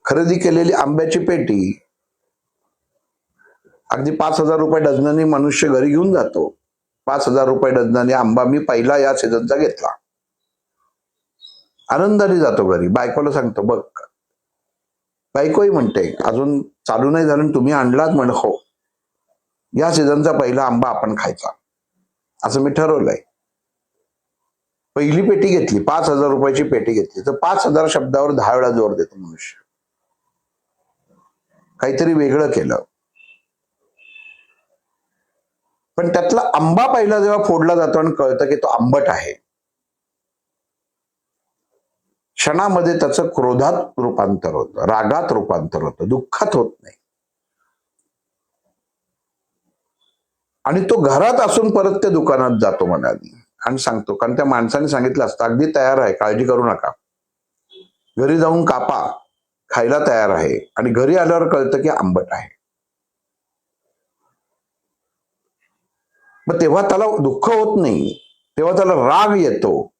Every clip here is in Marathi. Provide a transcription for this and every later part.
खरेदी केलेली आंब्याची पेटी अगदी 5,000 रुपये डझनाने मनुष्य घरी घेऊन जातो. 5,000 रुपये डझनाने आंबा मी पहिला या सीझनचा घेतला. आनंदाने जातो घरी, बायकोला सांगतो, बघ. बायकोही म्हणते, अजून चालू नाही झालं तुम्ही आणलात? म्हण, हो, या सीझनचा पहिला आंबा आपण खायचा, असं मी ठरवलंय. पहिली पेटी घेतली, 5,000 रुपयाची पेटी घेतली, तर 5,000 शब्दावर 10 वेळा जोर देतो मनुष्य. काहीतरी वेगळं केलं. पण त्यातला आंबा पहिला जेव्हा फोडला जातो आणि कळतं की तो आंबट आहे, क्षणामध्ये त्याचं क्रोधात रूपांतर होतं, रागात रूपांतर होतं, दुःखात होत नाही. आणि तो घरात असून परत त्या दुकानात जातो मनाने आणि सांगतो, कारण त्या माणसाने सांगितलं असतं, अगदी तयार आहे, काळजी करू नका, घरी जाऊन कापा, खायला तयार आहे. आणि घरी आल्यावर कळतं की आंबट आहे. मग तेव्हा त्याला दुःख होत नाही, तेव्हा त्याला राग येतो.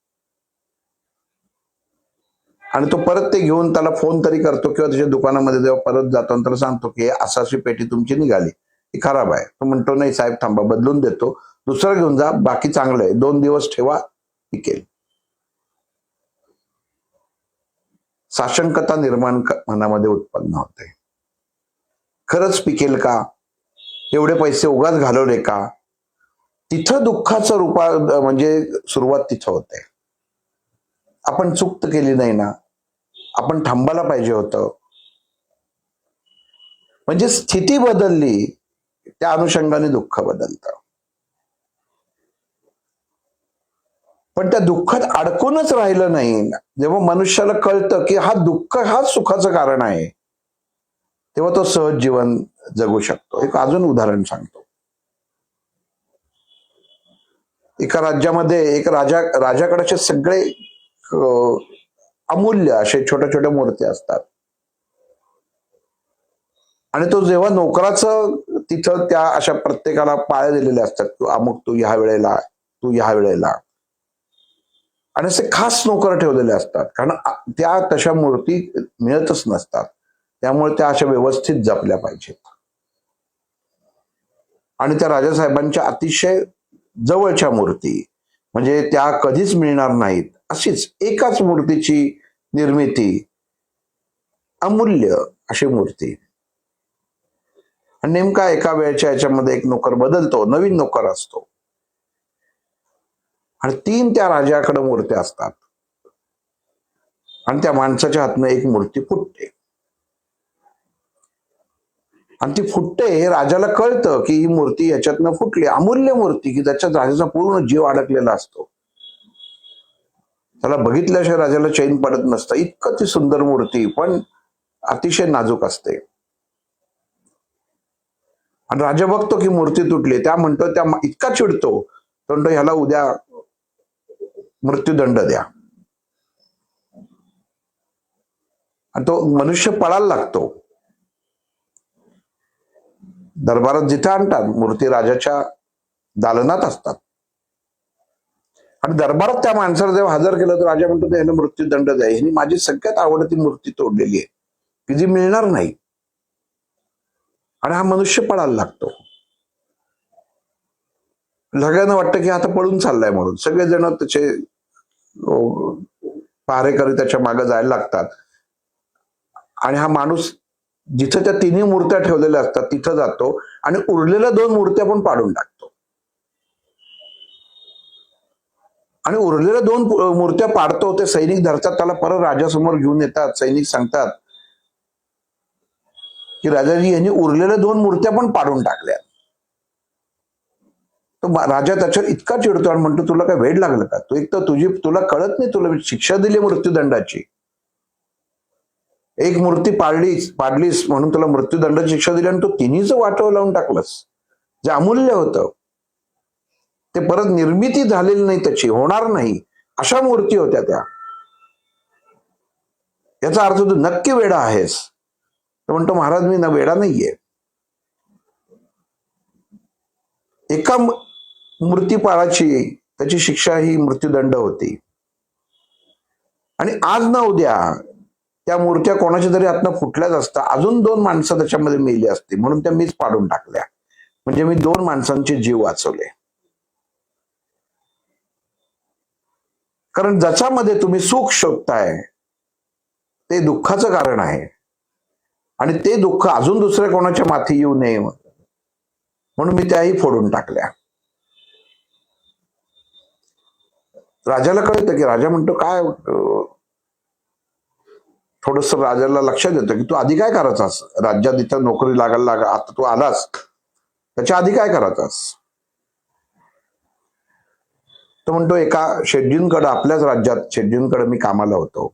आणि तो परत ते घेऊन त्याला फोन तरी करतो किंवा त्याच्या दुकानामध्ये जेव्हा परत जातो आणि त्याला सांगतो की अशी पेटी तुमची निघाली, ती खराब आहे. तो म्हणतो, नाही साहेब थांबा, बदलून देतो, दुसरं घेऊन जा, बाकी चांगलं आहे, 2 दिवस ठेवा, पिकेल. साशंकता निर्माण मनामध्ये उत्पन्न होते. खरंच पिकेल का? एवढे पैसे उगाच घालवले का? तिथं दुःखाचं रूपा म्हणजे सुरुवात तिथं होते. आपण चूक तर केली नाही ना, आपण थांबायला पाहिजे होतं. म्हणजे स्थिती बदलली, त्या अनुषंगाने दुःख बदलतं. पण त्या दुःखात अडकूनच राहिलं नाही. जेव्हा मनुष्याला कळतं की हा दुःख हाच सुखाचं कारण आहे, तेव्हा तो सहज जीवन जगू शकतो. एक अजून उदाहरण सांगतो. एका राज्यामध्ये एक राजाकडे सगळे अमूल्य असे छोट्या छोट्या मूर्ती असतात. आणि तो जेव्हा नोकराचं तिथं त्या अशा प्रत्येकाला पाळ्या दिलेले असतात, तू अमुक, तू ह्या वेळेला, तू ह्या वेळेला, आणि असे खास नोकर ठेवलेले असतात, कारण त्या तशा मूर्ती मिळतच नसतात. त्यामुळे त्या अशा व्यवस्थित जपल्या पाहिजेत. आणि त्या राजासाहेबांच्या अतिशय जवळच्या मूर्ती, म्हणजे त्या कधीच मिळणार नाहीत अशीच एकाच मूर्तीची निर्मिती, अमूल्य अशी मूर्ती. आणि नेमका एका वेळच्या याच्यामध्ये एक नोकर बदलतो, नवीन नोकर असतो, आणि 3 त्या राजाकडे मूर्त्या असतात. आणि त्या माणसाच्या हातनं एक मूर्ती फुटते. आणि ती फुटते हे राजाला कळतं की ही मूर्ती याच्यातनं फुटली, अमूल्य मूर्ती की त्याच्यात राजाचा पूर्ण जीव अडकलेला असतो. त्याला बघितल्याशिवाय राजाला चैन पडत नसतं, इतकं ती सुंदर मूर्ती, पण अतिशय नाजूक असते. आणि राजा बघतो की मूर्ती तुटली, त्या म्हणतो, त्या इतका चिडतो, तो म्हणतो ह्याला उद्या मृत्यूदंड द्या. आणि तो मनुष्य पळायला लागतो. दरबारात जिथे आणतात, मूर्ती राजाच्या दालनात असतात. आणि दरबारात त्या माणसाला जेव्हा हजर केलं तर राजा म्हणतो, ह्याला मृत्यूदंड द्या, ह्यानी माझी सगळ्यात आवडती मूर्ती तोडलेली आहे की जी मिळणार नाही. आणि हा मनुष्य पळायला लागतो. सगळ्यांना वाटतं की आता पळून चाललाय म्हणून, सगळेजण त्याचे पहारेकरी त्याच्या मागे जायला लागतात. आणि हा माणूस जिथे त्या 3 मूर्त्या ठेवलेल्या असतात तिथं जातो आणि उरलेल्या 2 मूर्त्या पण पाडून टाकतो. आणि उरलेल्या 2 मूर्त्या पाडतो, ते सैनिक धरतात, त्याला परत राजासमोर घेऊन येतात. सैनिक सांगतात की राजाजी, यांनी उरलेल्या 2 मूर्त्या पण पाडून टाकल्या. तो राजा त्याच्यावर इतका चिडतो आणि म्हणतो, तुला काय वेड लागलं का? तू एक तर तुला कळत नाही, तुला शिक्षा दिली मृत्यूदंडाची. एक मूर्ती पाडलीस म्हणून तुला मृत्यूदंडाची शिक्षा दिली, आणि तो तिन्हीच वाटव लावून टाकलंस, जे अमूल्य होतं. ते परत निर्मिती झालेली नाही, त्याची होणार नाही, अशा मूर्ती होत्या त्या. याचा अर्थ तू नक्की वेडा आहेस. तो म्हणतो, महाराज मी वेडा नाहीये. एका मूर्तीपाळाची त्याची शिक्षा ही मृत्यूदंड होती. आणि आज ना उद्या त्या मूर्त्या कोणाच्या तरी हातनं फुटल्याच असतात, अजून 2 माणसं त्याच्यामध्ये मेली असती, म्हणून त्या मीच पाडून टाकल्या. म्हणजे मी 2 माणसांचे जीव वाचवले. कारण ज्याच्यामध्ये तुम्ही सुख शोधताय ते दुःखाचं कारण आहे, आणि ते दुःख अजून दुसऱ्या कोणाच्या माथी येऊ नये म्हणून मी त्याही फोडून टाकल्या. राजाला कळतं, की राजा म्हणतो काय, थोडस राजाला लक्षात येतं की तू आधी काय करायचास, राज्यात इथं नोकरी लागायला आता तू आलास, त्याच्या आधी काय करायचास. तो म्हणतो एका शेटजींकडे, आपल्याच राज्यात शेटजींकडे मी कामाला होतो.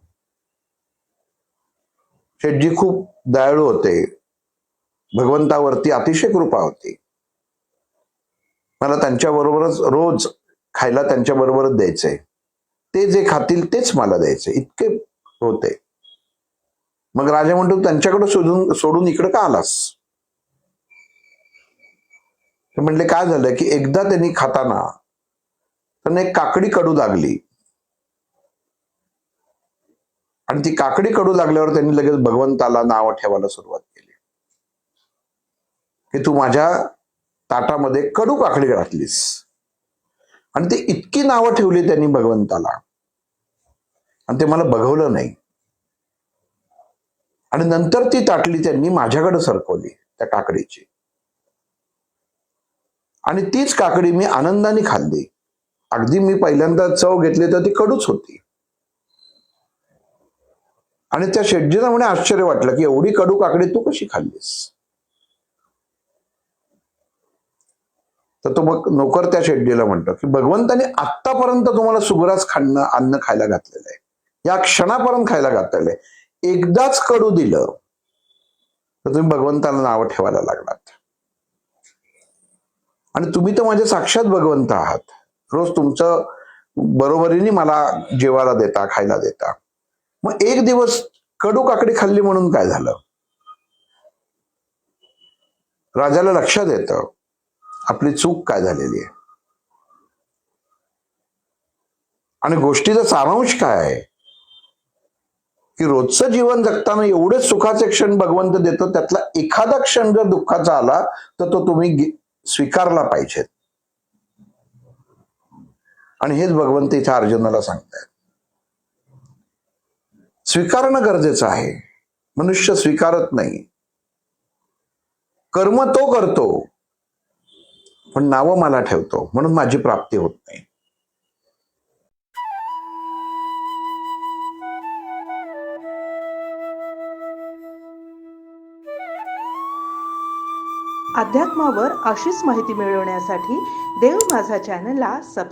शेटजी खूप दयाळू होते, भगवंतावरती अतिशय कृपा होती. मला त्यांच्याबरोबरच रोज खायला त्यांच्याबरोबरच द्यायचे, ते जे खातील तेच मला द्यायचे, इतके होते. मग राजा म्हणतो त्यांच्याकडे सोडून इकडे का आलास. ते म्हणले काय झालं की एकदा त्यांनी खाताना त्यांना एक काकडी कडू लागली, आणि ती काकडी कडू लागल्यावर त्यांनी लगेच भगवंताला नाव ठेवायला सुरुवात केली, की तू माझ्या ताटामध्ये कडू काकडी घातलीस. आणि ते इतकी नावं ठेवली त्यांनी भगवंताला, आणि ते मला बघवलं नाही. आणि नंतर ती ताटली त्यांनी माझ्याकडे सरकवली त्या काकडीची, आणि तीच काकडी मी आनंदाने खाल्ली. अगदी मी पहिल्यांदा चव घेतली तर ती कडूच होती. आणि त्या शेटजीला म्हणे आश्चर्य वाटलं की एवढी कडू काकडी तू कशी खाल्लीस. तर तो मग नोकर त्या शेटजीला म्हणतो की भगवंताने आतापर्यंत तुम्हाला सुग्रास अन्न खायला घातलेलं आहे, या क्षणापर्यंत खायला घातलेलं आहे, एकदाच कडू दिलं तर तुम्ही भगवंताला नाव ठेवायला लागलात. आणि तुम्ही तर माझे साक्षात भगवंत आहात, रोज तुमचं बरोबरीने मला जेवायला देता, खायला देता. मग एक दिवस कडू काकडी खाल्ली म्हणून काय झालं. राजाला लक्षात येतं आपली चूक काय झालेली आहे. आणि गोष्टीचा सारांश काय आहे की रोजचं जीवन जगताना एवढे सुखाचे क्षण भगवंत देतो, त्यातला एखादा क्षण जर दुःखाचा आला तर तो तुम्ही स्वीकारला पाहिजे. आणि हेच भगवंत इथे अर्जुनाला सांगतायत, स्वीकारणं गरजेचं आहे. मनुष्य स्वीकारत नाही, कर्म तो करतो पण नावं मला ठेवतो, म्हणून माझी प्राप्ती होत नाही. अध्यात्मावर अशीच माहिती मिळवण्यासाठी देव माझा चॅनलला सबस्क्राईब